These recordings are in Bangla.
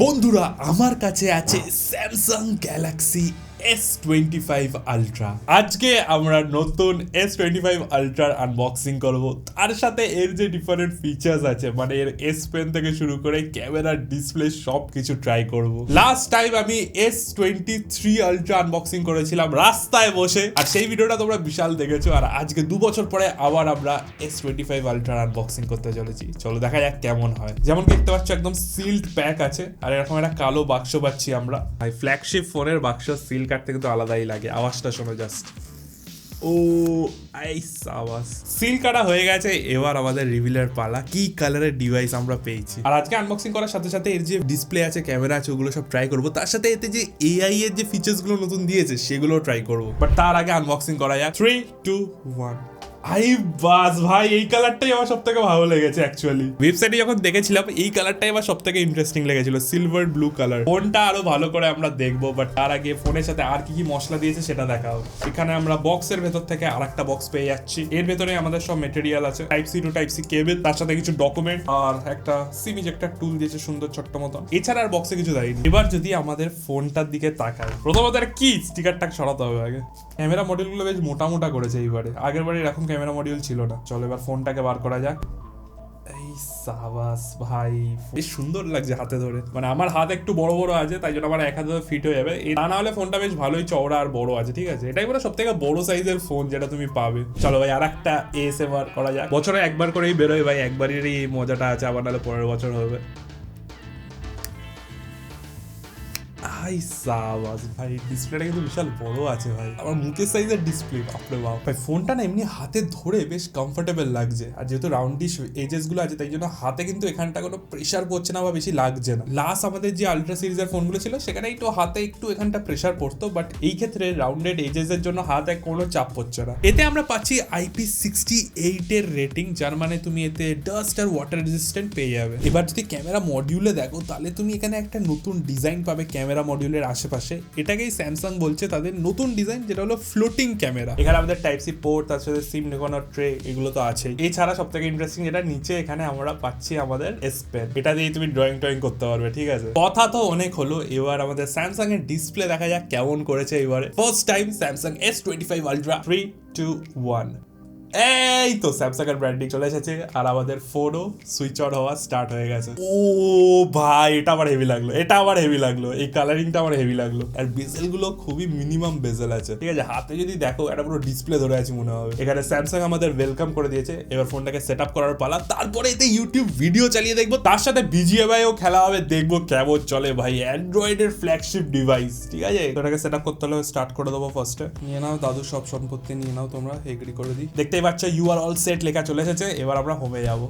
বন্ধুরা আমার কাছে আছে স্যামসাং গ্যালাক্সি S25 আলট্রা। আজকে আমরা নতুন S25 আলট্রার আনবক্সিং করব। তার সাথে এর যে ডিফারেন্ট ফিচার্স আছে, মানে এর S পেন থেকে শুরু করে ক্যামেরা, ডিসপ্লে সব কিছু ট্রাই করব। লাস্ট টাইম আমি S23 আলট্রা আনবক্সিং করেছিলাম রাস্তায় বসে, আর সেই ভিডিওটা তোমরা বিশাল দেখেছো। আর আজকে 2 বছর পরে আবার আমরা S25 আলট্রার আনবক্সিং করতে চলেছি। চলো দেখা যাক কেমন হয়। যেমন দেখতে পাচ্ছ একদম সিলড প্যাক আছে, আর এরকম একটা কালো বাক্স পাচ্ছি আমরা। ভাই ফ্ল্যাগশিপ ফোনের বাক্স সিল কাটতে কিন্তু আলাদাই লাগে, আওয়াজটা শোনো জাস্ট। ও আইস আওয়াজ। সিল কাটা হয়ে গেছে, এবার আমাদের রিভিলের পালা। কি কালারের ডিভাইস আমরা পেয়েছি। আর আজকে আনবক্সিং করার সাথে সাথে এর যে ডিসপ্লে আছে, ক্যামেরা আছে, ওগুলো সব ট্রাই করবো। তার সাথে এতে যে এআই এর যে ফিচার্স গুলো নতুন দিয়েছে সেগুলো ট্রাই করবো। বাট তার আগে আনবক্সিং করা যাক। 3, 2, 1। আই বাস ভাই, এই কালারটাই আমার সব থেকে ভালো লেগেছে অ্যাকচুয়ালি। ওয়েবসাইটে যখন দেখেছিলাম এই কালারটাই আমার সব থেকে ইন্টারেস্টিং লেগেছিল, সিলভার ব্লু কালার। ফোনটা আরো ভালো করে আমরা দেখবো, বাট তার আগে ফোনের সাথে আর কি কি মশলা দিয়েছে সেটা দেখাও। এখানে আমরা বক্সের ভেতর থেকে আরেকটা বক্স পেয়ে যাচ্ছি। এর ভেতরে আমাদের সব মেটেরিয়াল আছে, type C to type C cable, তার সাথে কিছু ডকুমেন্ট আর একটা সিম ইজেক্টর টুল দিয়েছে সুন্দর ছোট্ট মতন। এছাড়া আর বক্সে কিছু দেয়নি। এবার যদি আমাদের ফোনটার দিকে তাকাই, প্রথমত কি স্টিকারটা সরাতে হবে আগে। ক্যামেরা মডিউলগুলো বেশ মোটা মোটা করেছে এইবারে, আগের বারে এরকম ক্যামেরা মডিউল ছিল না। চলো এবার ফোনটাকে বার করা যাক। এই সাবাস ভাই, বেশ সুন্দর লাগছে হাতে ধরে। মানে আমার হাত একটু বড় বড় আছে, তাই জন্য আমার এক হাতে ফিট হয়ে যাবে। তা না হলে ফোনটা বেশ ভালোই চওড়া আর বড় আছে, ঠিক আছে। এটাই বলে সব থেকে বড় সাইজের ফোন যেটা তুমি পাবে। চলো ভাই আর একটা ASMR করা যাক। বছরে একবার করেই বেরোয় ভাই, একবারেরই এই মজাটা আছে, আবার নাহলে পরের বছর হবে। ভাই সাবাস ভাই, ডিসপ্লেটা কিন্তু বিশাল বড় আছে ভাই, আমার মুখের সাইজের ডিসপ্লে। বাপরে বাপ ভাই, ফোনটা না এমনি হাতে ধরে বেশ কমফোর্টেবল লাগছে। আর যেহেতু রাউন্ডিশ এজেস গুলো আছে, তাই জন্য হাতে কিন্তু এখানটা কোনো প্রেশার পড়ছে না বা বেশি লাগছে না। লাস্ট আমাদের যে আলট্রা সিরিজের ফোনগুলো ছিল সেখানে একটু হাতে একটু এখানটা প্রেশার পড়তো, বাট এই ক্ষেত্রে রাউন্ডেড এজেস এর জন্য হাতে কোনো চাপ পড়ছে না। এতে আমরা পাচ্ছি IP68 এর রেটিং, যার মানে তুমি এতে ডাস্ট আর ওয়াটার রেজিস্ট্যান্ট পেয়ে যাবে। এবার যদি ক্যামেরা মডিউলে দেখো, তাহলে তুমি এখানে একটা নতুন ডিজাইন পাবে ক্যামেরা মডিউলের আশেপাশে। এটাকেই স্যামসাং বলছে তাদের নতুন ডিজাইন, যেটা হলো ফ্লোটিং ক্যামেরা। এখানে আমাদের টাইপ সি পোর্ট, তার সাথে সিম ঢোকানোর ট্রে, এগুলো তো আছেই। এছাড়া সব থেকে ইন্টারেস্টিং যেটা, নিচে এখানে আমরা পাচ্ছি আমাদের S পেন। এটা দিয়ে তুমি ড্রয়িং করতে পারবে, ঠিক আছে। কথা তো অনেক হলো, এবার আমাদের স্যামসাং এর ডিসপ্লে দেখা যাক কেমন করেছে এবারে। First time Samsung S25 ultra. 3, 2, 1। এই তো স্যামসাং এর ব্র্যান্ডিং চলে এসেছে, আর আমাদের ফোনও সুইচ অন হওয়া স্টার্ট হয়ে গেছে। ও ভাই, এটা আমার হেভি লাগলো, এটা আমার হেভি লাগলো, এই কালারিংটা আমার হেভি লাগলো। আর বেজেল গুলো খুবই মিনিমাম বেজেল আছে, ঠিক আছে। হাতে যদি দেখো এটা পুরো ডিসপ্লে ধরে আছে মনে হবে। এখানে স্যামসাং আমাদের ওয়েলকাম করে দিয়েছে। এবার ফোনটাকে সেট আপ করার পালা, তারপরে এতে ইউটিউব ভিডিও চালিয়ে দেখবো, তার সাথে BGMI ও খেলা হবে, দেখবো কেমন চলে ভাই। অ্যান্ড্রয়েডের ফ্ল্যাগশিপ ডিভাইস, ঠিক আছে। এটাকে সেট আপ করতে হলে স্টার্ট করে দেবো। ফার্স্টে নিয়ে নাও দাদু সব সম্পত্তি, নিয়ে নাও তোমরা, এগ্রি করে দিই। দেখতে বাচ্চা ইউ আর অল সেট লেখা চলে এসেছে। এবার আমরা হোমে যাবো।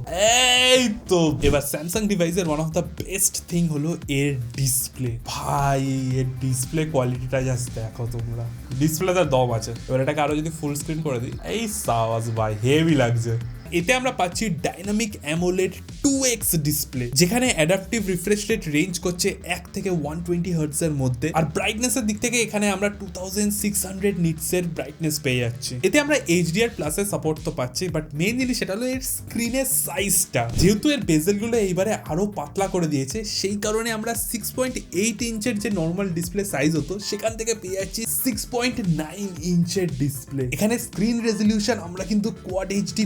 এই তো এবার স্যামসাং ডিভাইসের one of the best thing হলো এর ডিসপ্লে। ভাই এর ডিসপ্লে কোয়ালিটিটা জাস্ট দেখো তোমরা, ডিসপ্লেতে দম আছে। এবার এটাকে আরো যদি ফুল স্ক্রিন করে দিই, এই সাওয়াজ ভাই হেভি লাগছে। এতে আমরা পাচ্ছি ডাইনামিক অ্যামোলেড 2x ডিসপ্লে, যেখানে অ্যাডাপটিভ রিফ্রেশ রেট রেঞ্জ করছে 1 থেকে 120 হার্টজ এর মধ্যে। আর ব্রাইটনেস এর দিক থেকে এখানে আমরা 2600 নিটস এর ব্রাইটনেস পেয়ে যাচ্ছি। এতে আমরা HDR+ এর সাপোর্ট তো পাচ্ছি, বাট মেইন জিনিস সেটা হলো এর স্ক্রিনের সাইজটা। যেহেতু এর বেজেল গুলো এইবারে আরো পাতলা করে দিয়েছে, সেই কারণে আমরা 6.8 ইঞ্চের যে নর্মাল ডিসপ্লে সাইজ হতো, সেখান থেকে পেয়ে যাচ্ছি 6.9 ইঞ্চের ডিসপ্লে। এখানে স্ক্রিন রেজলিউশন আমরা কিন্তু কোয়াড HD+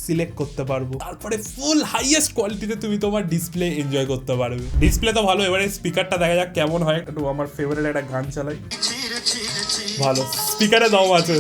সিলেক্ট করতে পারবো, তারপরে ফুল হাইয়েস্ট কোয়ালিটিতে তুমি তোমার ডিসপ্লে এনজয় করতে পারবে। ডিসপ্লে তো ভালো, এবারে স্পিকারটা দেখা যাক কেমন হয়। একটু আমার ফেভারিট একটা গান চালাই, ভালো স্পিকারে দাও আছে।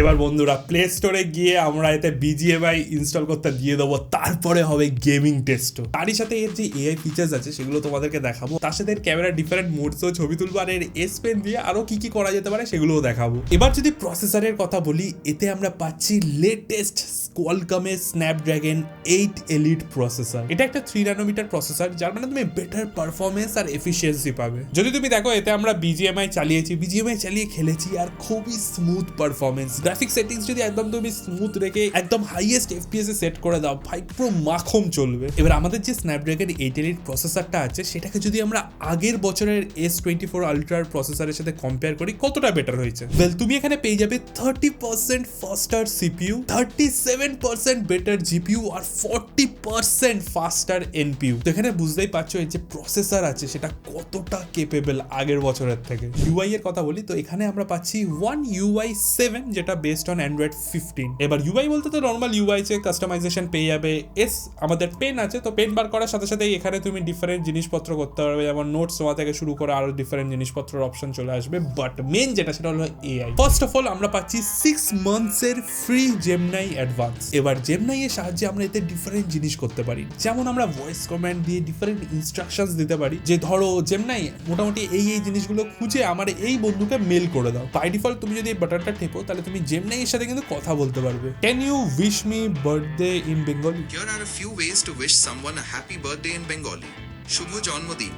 এবার বন্ধুরা প্লে স্টোরে গিয়ে আমরা এতে BGMI ইনস্টল করতে দিয়ে দেবো, তারপরে হবে গেমিং টেস্টও। তারই সাথে এর যে AI ফিচার্স আছে সেগুলো তোমাদেরকে দেখাবো, তার সাথে এর ক্যামেরা ডিফারেন্ট মোডসও ছবি তুলবো, আর এর S পেন দিয়ে আরো কি কি করা যেতে পারে সেগুলোও দেখাবো। এবার যদি প্রসেসরের কথা বলি, এতে আমরা পাচ্ছি লেটেস্ট কোয়ালকমের স্ন্যাপড্রাগন 8 এলিট প্রসেসর। এটা একটা 3 ন্যানোমিটার প্রসেসর, যার মানে তুমি বেটার পারফরমেন্স আর এফিসিয়েন্সি পাবে। যদি তুমি দেখো এতে আমরা BGMI চালিয়েছি, BGMI চালিয়ে খেলেছি আর খুবই স্মুথ পারফরমেন্স। গ্রাফিক সেটিংস যদি একদম তুমি স্মুথ রেখে একদম হাইয়েস্ট এফপিএস এ সেট করে দাও ভাই, পুরো মাখন চলবে। এবার আমাদের যে স্ন্যাপড্রাগন 8 এলিট প্রসেসরটা আছে সেটাকে যদি আমরা আগের বছরের S24 আলট্রার প্রসেসরের সাথে কম্পেয়ার করি কতটা বেটার হয়েছে? ওয়েল, তুমি এখানে পেয়ে যাবে 30% ফাস্টার সিপিইউ, 37% বেটার জিপিইউ আর 40% ফাস্টার এনপিইউ। তো এখানে বুঝতেই পারছো এই যে প্রসেসর আছে সেটা কতটা কেপেবল আগের বছরের থেকে। ইউআই এর কথা বলি তো এখানে আমরা পাচ্ছি One UI 7 যেটা বেসড অন Android 15। এবার ইউআই বলতে তো নর্মাল ইউআই যে কাস্টমাইজেশন পেয়ে যাবে। আমাদের পেন আছে, তো পেন বার করার সাথে সাথে এখানে তুমি ডিফারেন্ট জিনিসপত্র করতে পারবে, যেমন নোটস নেওয়া থেকে শুরু করে আরো ডিফারেন্ট জিনিসপত্রের অপশন চলে আসবে। বাট মেন যেটা সেটা হলো এআই। ফার্স্ট অফ অল আমরা পাচ্ছি 6 মান্থস এর ফ্রি জেমিনাই অ্যাডভান্স। এবার জেমিনাই এর সাহায্যে আমরা এতে ডিফারেন্ট জিনিস করতে পারি, যেমন আমরা ভয়েস কমান্ড দিয়ে ডিফারেন্ট ইনস্ট্রাকশনস দিতে পারি যে ধরো জেমিনাই মোটামুটি এই জিনিসগুলো খুঁজে আমার এই বন্ধুকে মেল করে দাও। বাই ডিফল্ট তুমি যদি এই বাটনটা টেপো তাহলে তুমি জেমিনাই এর সাথে কিন্তু কথা বলতে পারবে। Can you wish me birthday in Bengali? Here are a few ways to wish someone a happy birthday in Bengali. শুভ জন্মদিন।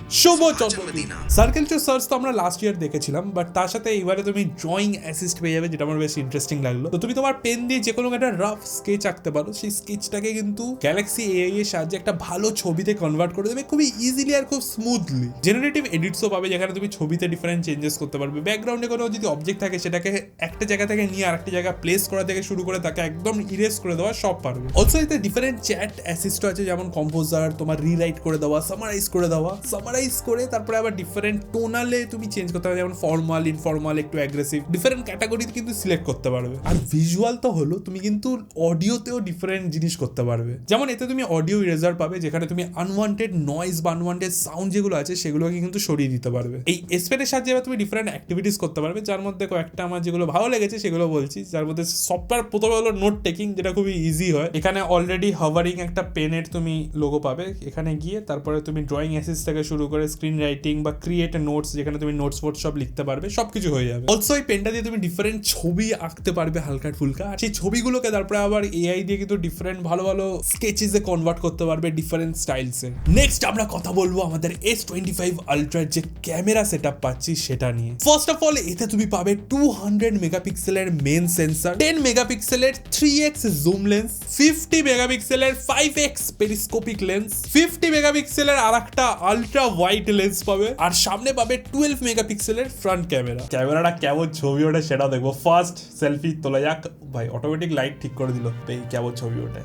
সার্কেল টু সার্চ তো আমরা লাস্ট ইয়ার দেখেছিলাম, বাট তার সাথে এবারে তুমি ড্রয়িং অ্যাসিস্ট পেয়ে যাবে, যেটা আমার বেশ ইন্টারেস্টিং লাগলো। তো তুমি তোমার পেন দিয়ে যে কোনো একটা রাফ স্কেচ আঁকতে পারো, সেই স্কেচটাকে কিন্তু গ্যালাক্সি এআই এর সাহায্যে একটা ভালো ছবিতে কনভার্ট করে দেবে খুবই ইজিলি আর খুব স্মুথলি। জেনারেটিভ এডিটসও পাবে যেখানে তুমি ছবিতে ডিফারেন্ট চেঞ্জেস করতে পারবে। ব্যাকগ্রাউন্ডে কোনো যদি অবজেক্ট থাকে সেটাকে একটা জায়গা থেকে নিয়ে আরেকটা জায়গা প্লেস করা থেকে শুরু করে তাকে একদম ইরেজ করে দেওয়া সব পারবে। অলসো এতে ডিফারেন্ট চ্যাট অ্যাসিস্টও আছে, যেমন কম্পোজার, তোমার রিরাইট করে দেওয়া, সামারাইজ করে দেওয়া, সামারাইজ করে তারপরে আবার ডিফারেন্ট টোনালে তুমি চেঞ্জ করতে পারবে, যেমন ফর্মাল, ইনফর্মাল, একটু অ্যাগ্রেসিভ, ডিফারেন্ট ক্যাটাগরি কিন্তু সিলেক্ট করতে পারবে। আর ভিজুয়াল তো হলো, তুমি কিন্তু অডিওতেও ডিফারেন্ট জিনিস করতে পারবে, যেমন এতে তুমি অডিও ইরেজার পাবে যেখানে তুমি আনওয়ান্টেড নয়েজ বা আনওয়ান্টেড সাউন্ড যেগুলো আছে সেগুলোকে কিন্তু সরিয়ে দিতে পারবে। এই এসপেনের সাহায্যে এবার তুমি ডিফারেন্ট অ্যাক্টিভিটিস করতে পারবে, যার মধ্যে কয়েকটা আমার যেগুলো ভালো লেগেছে সেগুলো বলছি। যার মধ্যে সফটওয়্যার প্রথমে হলো নোট টেকিং, যেটা খুবই ইজি হয়। এখানে অলরেডি হভারিং একটা পেনের তুমি লোগো পাবে, এখানে গিয়ে তারপরে তুমি ড্রয়িং অ্যাসিস্ট থেকে শুরু করে স্ক্রিন রাইটিং বা ক্রিয়েট নোটস, যেখানে তুমি নোটস ফোট সব লিখতে পারবে, সবকিছু হয়ে যাবে। অলসো এই পেনটা দিয়ে তুমি ডিফারেন্ট ছবি আঁকতে পারবে হালকা ফুলকা, আর সেই ছবিগুলোকে তারপরে আবার এআই দিয়ে কিন্তু ডিফারেন্ট ভালো ভালো স্কেচেসে কনভার্ট করতে পারবে ডিফারেন্ট স্টাইলসে। নেক্সট আমরা কথা বলবো আমাদের S25 আলট্রার যে ক্যামেরা সেটআপ পাচ্ছি সেটা নিয়ে। ফার্স্ট অফ অল এতে তুমি পাবে 200 মেগাপিক্সেলের মেন সেন্সর, 10 মেগাপিক্সেলের 3x জুম লেন্স, 50 মেগাপিক্সেলের 5x পেরিস্কোপিক লেন্স, 50 মেগাপিক্সেলের আরেকটা আলট্রা ওয়াইড লেন্স পাবে, আর সামনে পাবে 12 মেগাপিক্সেলের ফ্রন্ট ক্যামেরা। ক্যামেরাটা কেমন ছবি ওঠে সেটাও দেখবো। ফার্স্ট সেলফি তোলা যাক ভাই, অটোমেটিক লাইট ঠিক করে দিল, কেমন ছবি ওঠে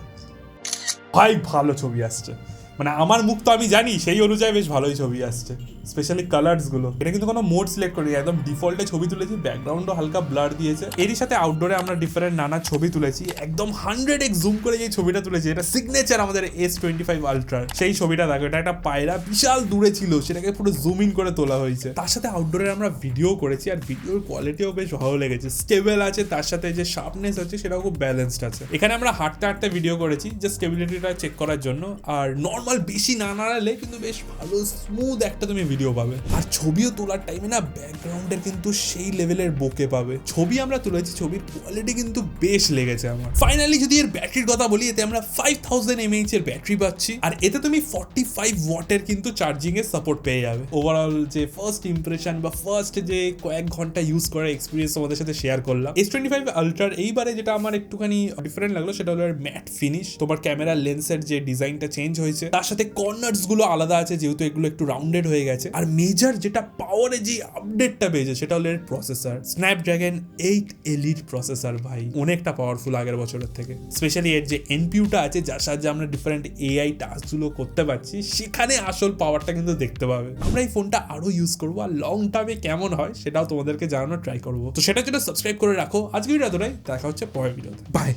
ভাই, ভালো ছবি আসছে। মানে আমার মুখ তো আমি জানি, সেই অনুযায়ী বেশ ভালোই ছবি আসছে, স্পেশালি কালার্স গুলো। এটা কিন্তু কোনো মোড সিলেক্ট করি, একদম ডিফল্টে ছবি তুলেছি, ব্যাকগ্রাউন্ডও হালকা ব্লার দিয়েছে। এরই সাথে আউটডোরে আমরা ডিফারেন্ট নানা ছবি তুলেছি, একদম 100x জুম করে যে ছবিটা তুলেছি এটা সিগনেচার আমাদের S25 আলট্রার। সেই ছবিটা দেখো, এটা একটা পায়রা বিশাল দূরে ছিল, সেটাকে পুরো জুম ইন করে তোলা হয়েছে। তার সাথে আউটডোরে আমরা ভিডিও করেছি, আর ভিডিওর কোয়ালিটিও বেশ ভালো লেগেছে, স্টেবল আছে, তার সাথে যে শার্পনেস আছে সেটাও খুব ব্যালেন্সড আছে। এখানে আমরা হাঁটতে হাঁটতে ভিডিও করেছি জাস্ট স্টেবিলিটিটা চেক করার জন্য, আর নর্মাল বেশি না নাড়ালে কিন্তু বেশ ভালো স্মুথ একটা তুমি ভিডিও পাবে। আর ছবিও তোলার টাইমে না ব্যাকগ্রাউন্ডের কিন্তু সেই লেভেলের বোকে পাবে। ছবি আমরা তুলেছি, ছবির কোয়ালিটি কিন্তু বেশ লেগেছে আমার। ফাইনালি যদি এর ব্যাটারির কথা বলি, এতে আমরা 5000 mAh এর ব্যাটারি পাচ্ছি, আর এতে তুমি 45 ওয়াটের কিন্তু চার্জিং এর সাপোর্ট পেয়ে যাবে। ওভারঅল যে ফার্স্ট ইমপ্রেশন বা ফার্স্ট যে কয়েক ঘন্টা ইউজ করার এক্সপিরিয়েন্স তোমাদের সাথে শেয়ার করলাম। S25 আলট্রার এইবারে যেটা আমার একটুখানি ডিফারেন্ট লাগলো সেটা হলো ম্যাট ফিনিশ। তোমার ক্যামেরা লেন্সের যে ডিজাইনটা চেঞ্জ হয়েছে, তার সাথে কর্নার্স গুলো আলাদা আছে যেহেতু এগুলো একটু রাউন্ডেড হয়ে গেছে। আর মেজর যেটা পাওয়ারে যে আপডেটটা পেয়েছে সেটা হলো এর প্রসেসর, স্ন্যাপড্রাগন 8 এলিট প্রসেসর ভাই, অনেকটা পাওয়ারফুল আগের বছরের থেকে। স্পেশালি এর যে এনপিইউটা আছে যার সাহায্যে আমরা ডিফারেন্ট এআই টাস্কগুলো করতে পারছি, সেখানে আসল পাওয়ারটা কিন্তু দেখতে পাবে। আমরা এই ফোনটা আরো ইউজ করবো, আর লং টার্মে কেমন হয় সেটাও তোমাদেরকে জানানোর ট্রাই করবো। তো সেটার জন্য সাবস্ক্রাইব করে রাখো। আজকে ভিডিও এতটাই, দেখা হচ্ছে পরের ভিডিওতে, বাই।